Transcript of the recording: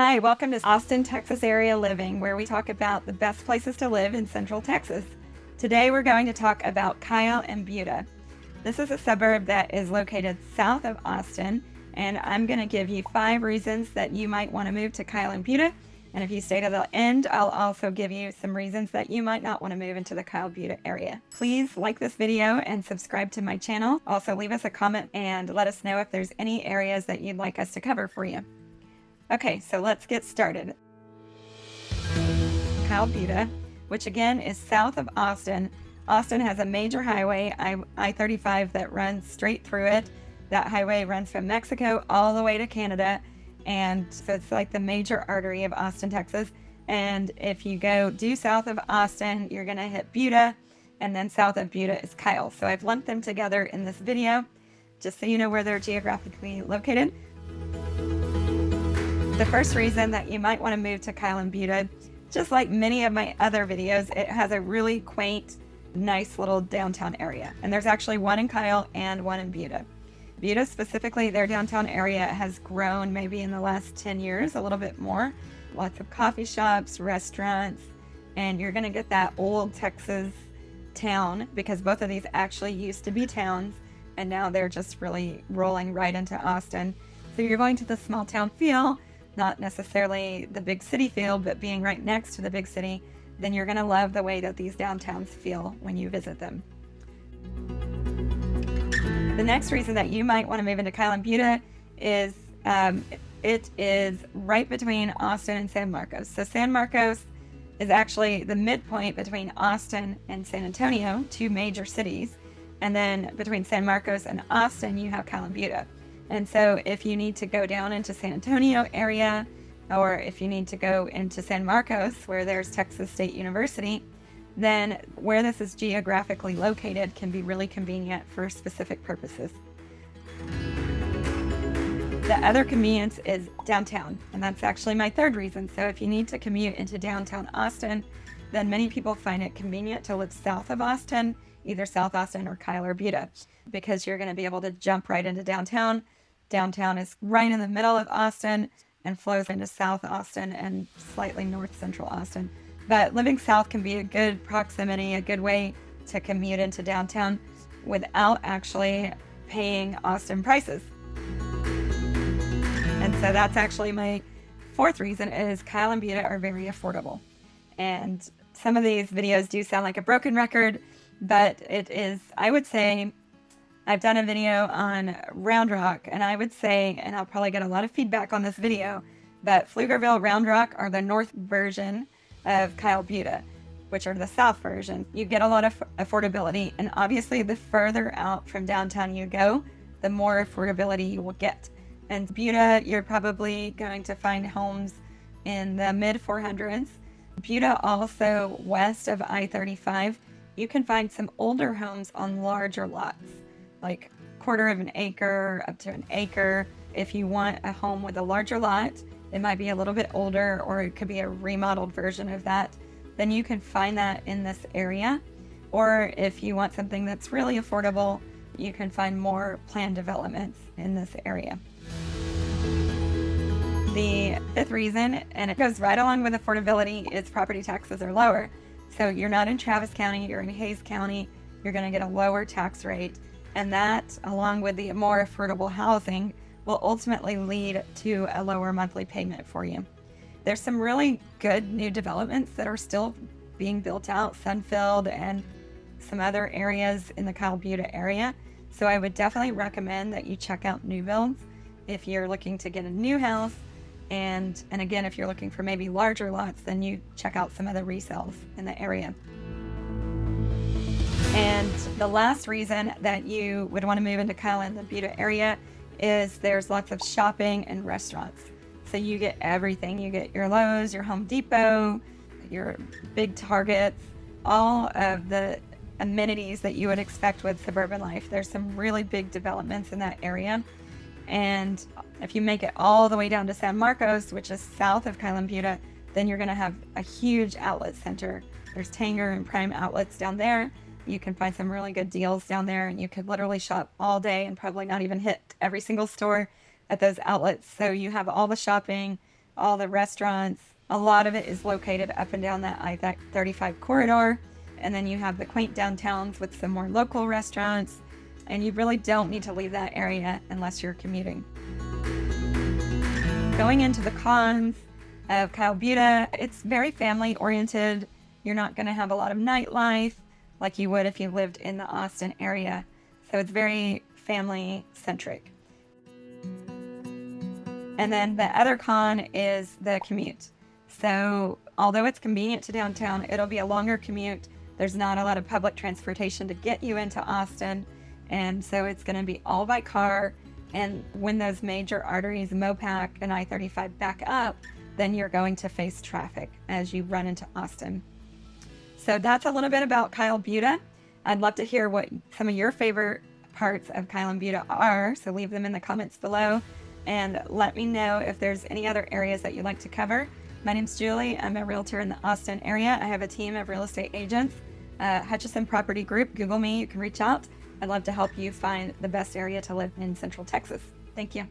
Hi, welcome to Austin, Texas area living, where we talk about the best places to live in Central Texas. Today we're going to talk about Kyle and Buda. This is a suburb that is located south of Austin, and I'm going to give you 5 reasons that you might want to move to Kyle and Buda. And if you stay to the end, I'll also give you some reasons that you might not want to move into the Kyle Buda area. Please like this video and subscribe to my channel. Also leave us a comment and let us know if there's any areas that you'd like us to cover for you. Okay, so let's get started. Kyle Buda, which again is south of Austin. Austin has a major highway, I-35, that runs straight through it. That highway runs from Mexico all the way to Canada. And so it's like the major artery of Austin, Texas. And if you go due south of Austin, you're going to hit Buda. And then south of Buda is Kyle. So I've lumped them together in this video, just so you know where they're geographically located. The first reason that you might want to move to Kyle and Buda, just like many of my other videos, it has a really quaint, nice little downtown area. And there's actually one in Kyle and one in Buda. Buda specifically, their downtown area has grown maybe in the last 10 years, a little bit more. Lots of coffee shops, restaurants, and you're going to get that old Texas town, because both of these actually used to be towns, and now they're just really rolling right into Austin. So you're going to the small town feel, not necessarily the big city feel, but being right next to the big city, then you're going to love the way that these downtowns feel when you visit them. The next reason that you might want to move into Kyle and Buda is it is right between Austin and San Marcos. So San Marcos is actually the midpoint between Austin and San Antonio, 2 major cities. And then between San Marcos and Austin, you have Kyle and Buda. And so if you need to go down into San Antonio area, or if you need to go into San Marcos, where there's Texas State University, then where this is geographically located can be really convenient for specific purposes. The other convenience is downtown, and that's actually my third reason. So if you need to commute into downtown Austin, then many people find it convenient to live south of Austin, either South Austin or Kyle or Buda, because you're going to be able to jump right into downtown. Downtown is right in the middle of Austin and flows into South Austin and slightly north central Austin. But living south can be a good proximity, a good way to commute into downtown without actually paying Austin prices. And so that's actually my 4th reason, is Kyle and Buda are very affordable. And some of these videos do sound like a broken record, but it is, I would say, I've done a video on Round Rock, and I would say, and I'll probably get a lot of feedback on this video, but Pflugerville, Round Rock are the north version of Kyle Buda, which are the south version. You get a lot of affordability, and obviously the further out from downtown you go, the more affordability you will get. And Buda, you're probably going to find homes in the mid 400s. Buda, also west of I-35, you can find some older homes on larger lots, like 1/4 of an acre up to an acre. If you want a home with a larger lot, it might be a little bit older, or it could be a remodeled version of that, then you can find that in this area. Or if you want something that's really affordable, you can find more planned developments in this area. The 5th reason, and it goes right along with affordability, is property taxes are lower. So you're not in Travis County, you're in Hays County, you're going to get a lower tax rate. And that, along with the more affordable housing, will ultimately lead to a lower monthly payment for you. There's some really good new developments that are still being built out, Sunfield and some other areas in the Kyle Buda area. So I would definitely recommend that you check out new builds if you're looking to get a new house. And again, if you're looking for maybe larger lots, then you check out some of the resales in the area. And the last reason that you would want to move into Kyle and the Buda area is there's lots of shopping and restaurants. So you get everything. You get your Lowe's, your Home Depot, your big Targets, all of the amenities that you would expect with suburban life. There's some really big developments in that area. And if you make it all the way down to San Marcos, which is south of Kyle and Buda, then you're going to have a huge outlet center. There's Tanger and Prime outlets down there. You can find some really good deals down there, and you could literally shop all day and probably not even hit every single store at those outlets. So you have all the shopping, all the restaurants. A lot of it is located up and down that I-35 corridor. And then you have the quaint downtowns with some more local restaurants. And you really don't need to leave that area unless you're commuting. Going into the cons of Kyle Buda, it's very family oriented. You're not going to have a lot of nightlife like you would if you lived in the Austin area. So it's very family centric. And then the other con is the commute. So although it's convenient to downtown, it'll be a longer commute. There's not a lot of public transportation to get you into Austin. And so it's going to be all by car. And when those major arteries, Mopac and I-35 back up, then you're going to face traffic as you run into Austin. So that's a little bit about Kyle Buda. I'd love to hear what some of your favorite parts of Kyle and Buda are. So leave them in the comments below and let me know if there's any other areas that you'd like to cover. My name's Julie. I'm a realtor in the Austin area. I have a team of real estate agents. Hutchison Property Group. Google me. You can reach out. I'd love to help you find the best area to live in Central Texas. Thank you.